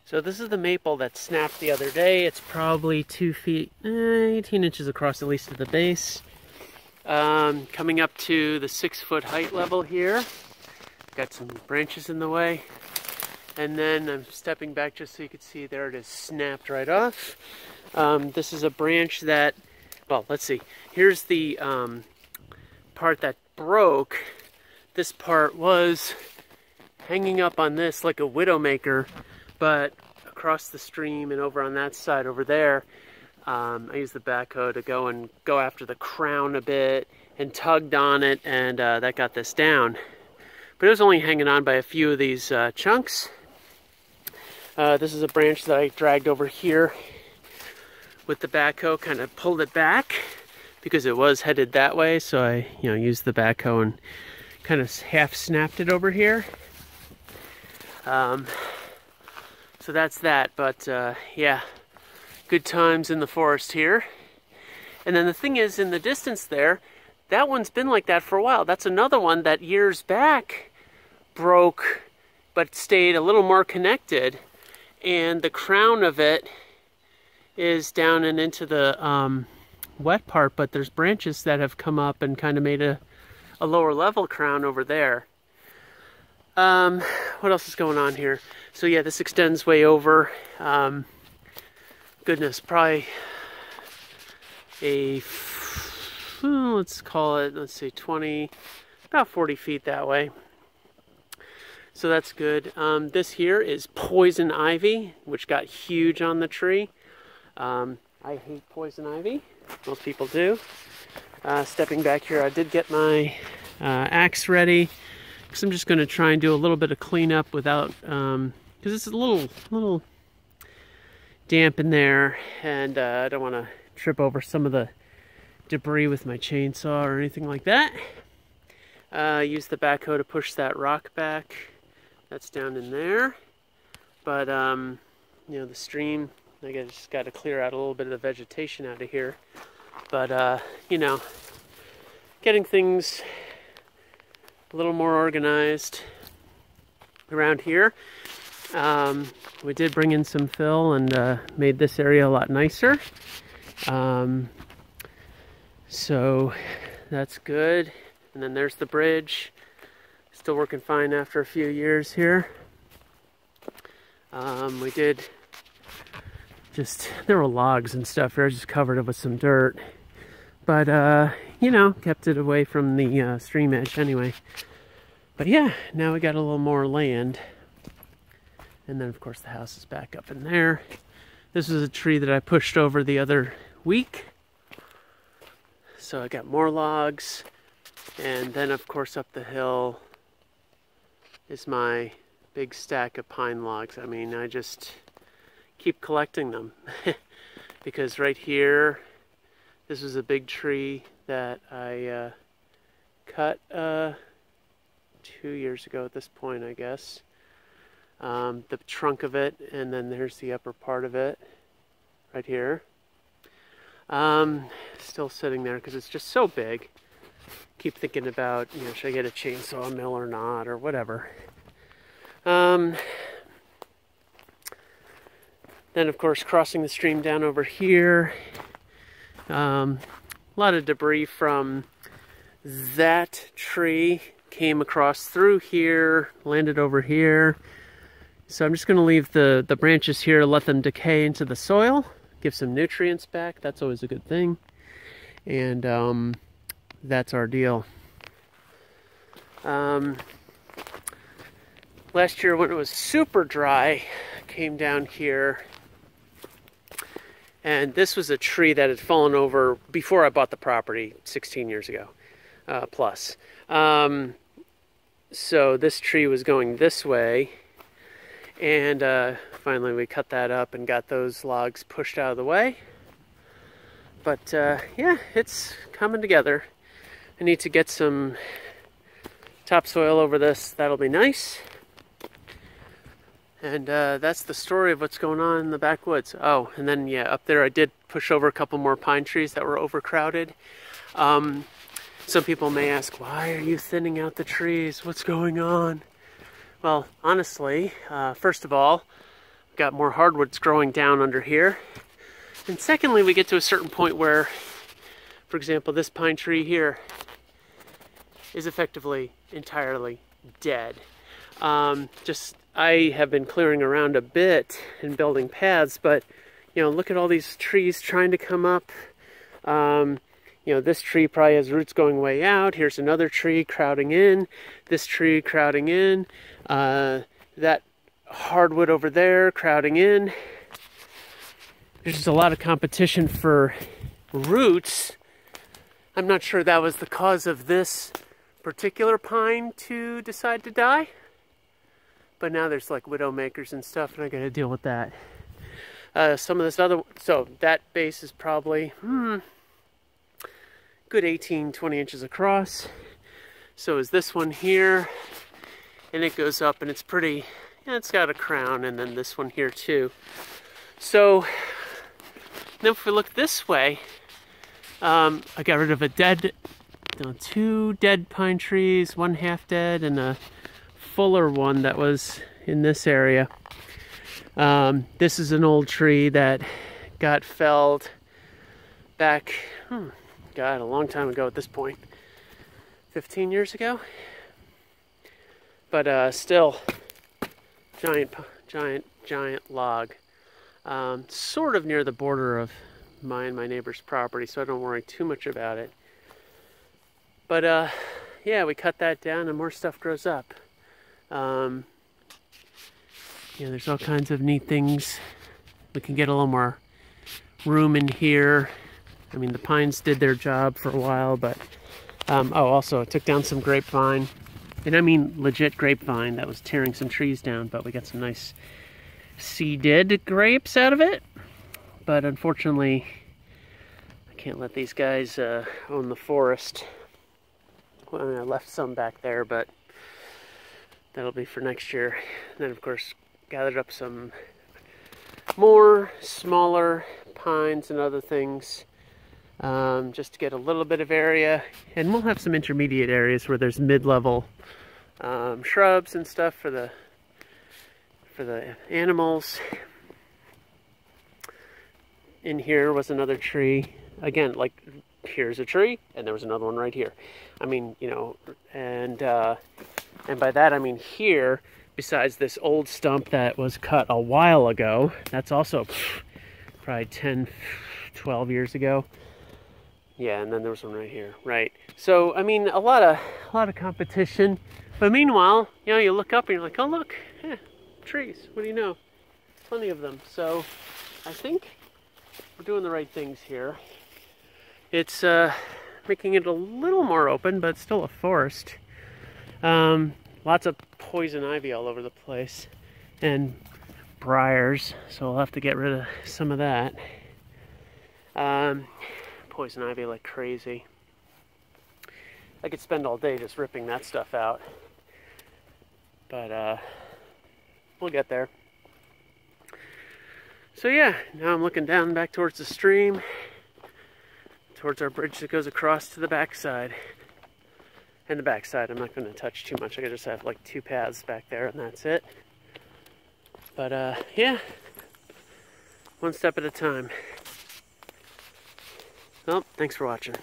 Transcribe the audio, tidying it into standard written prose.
So this is the maple that snapped the other day. It's probably 2 feet, 18 inches across, at least at the base. Coming up to the 6-foot height level here. Got some branches in the way. And then I'm stepping back just so you can see there it is, snapped right off. This is a branch that, well, let's see. Here's the part that broke. This part was hanging up on this like a widowmaker, but across the stream and over on that side over there, I used the backhoe to go after the crown a bit and tugged on it, and that got this down. But it was only hanging on by a few of these chunks. This is a branch that I dragged over here with the backhoe, kind of pulled it back because it was headed that way. So I, used the backhoe and kind of half snapped it over here. So that's that, but yeah, good times in the forest here. And then the thing is, in the distance there, that one's been like that for a while. That's another one that years back broke, but stayed a little more connected. And the crown of it is down and into the wet part, but there's branches that have come up and kind of made a lower level crown over there. What else is going on here? So yeah, this extends way over. Goodness, probably let's call it, let's say about 40 feet that way. So that's good. This here is poison ivy, which got huge on the tree. I hate poison ivy. Most people do. Stepping back here, I did get my axe ready. Because I'm just going to try and do a little bit of cleanup without, because it's a little damp in there, and I don't want to trip over some of the debris with my chainsaw or anything like that. Use the backhoe to push that rock back. That's down in there. But, the stream, I just got to clear out a little bit of the vegetation out of here. But, getting things a little more organized around here. We did bring in some fill and made this area a lot nicer. So that's good. And then there's the bridge. Still working fine after a few years here. We did there were logs and stuff here, just covered it with some dirt. But, kept it away from the stream edge anyway. But yeah, now we got a little more land. And then, of course, the house is back up in there. This is a tree that I pushed over the other week. So I got more logs. And then, of course, up the hill is my big stack of pine logs. I mean, I just keep collecting them. Because right here, this was a big tree that I cut 2 years ago at this point, I guess. The trunk of it, and then there's the upper part of it right here. Still sitting there because it's just so big. Keep thinking about, should I get a chainsaw mill or not, or whatever. Then, of course, crossing the stream down over here. A lot of debris from that tree came across through here, landed over here. So I'm just going to leave the branches here, let them decay into the soil, give some nutrients back. That's always a good thing. And that's our deal. Last year when it was super dry, I came down here. And this was a tree that had fallen over before I bought the property 16 years ago, plus. So this tree was going this way, and finally we cut that up and got those logs pushed out of the way. But yeah, it's coming together. I need to get some topsoil over this. That'll be nice. And that's the story of what's going on in the backwoods. Oh, and then, yeah, up there I did push over a couple more pine trees that were overcrowded. Some people may ask, why are you thinning out the trees? What's going on? Well, honestly, first of all, got more hardwoods growing down under here. And secondly, we get to a certain point where, for example, this pine tree here is effectively entirely dead. I have been clearing around a bit and building paths, but you know, look at all these trees trying to come up. You know, this tree probably has roots going way out. Here's another tree crowding in. This tree crowding in. That hardwood over there crowding in. There's just a lot of competition for roots. I'm not sure that was the cause of this particular pine to decide to die. But now there's like widowmakers and stuff, and I gotta deal with that. Some of this other, so that base is probably good 18, 20 inches across. So is this one here, and it goes up, and it's pretty, yeah, it's got a crown, and then this one here too. So now if we look this way, I got rid of two dead pine trees, one half dead, and a fuller one that was in this area. This is an old tree that got felled back, God, a long time ago at this point. 15 years ago? But still, giant log. Sort of near the border of my neighbor's property, so I don't worry too much about it. But yeah, we cut that down and more stuff grows up. Yeah, there's all kinds of neat things. We can get a little more room in here. I mean, the pines did their job for a while, but oh, also I took down some grapevine, and I mean legit grapevine that was tearing some trees down, but we got some nice seeded grapes out of it. But unfortunately, I can't let these guys own the forest. Well, I left some back there, but that'll be for next year. And then, of course, gathered up some more smaller pines and other things, just to get a little bit of area. And we'll have some intermediate areas where there's mid-level shrubs and stuff for the animals. In here was another tree. Again, like, here's a tree, and there was another one right here. I mean, you know, and by that I mean here, besides this old stump that was cut a while ago, that's also probably 10, 12 years ago. Yeah, and then there was one right here, right? So, I mean, a lot of competition. But meanwhile, you know, you look up and you're like, oh look, trees, what do you know? Plenty of them. So, I think we're doing the right things here. It's making it a little more open, but still a forest. Lots of poison ivy all over the place, and briars, so I'll have to get rid of some of that. Poison ivy like crazy. I could spend all day just ripping that stuff out, but we'll get there. So yeah, now I'm looking down back towards the stream, towards our bridge that goes across to the backside. And the backside, I'm not going to touch too much. I could just have like 2 paths back there, and that's it. But yeah, one step at a time. Well, thanks for watching.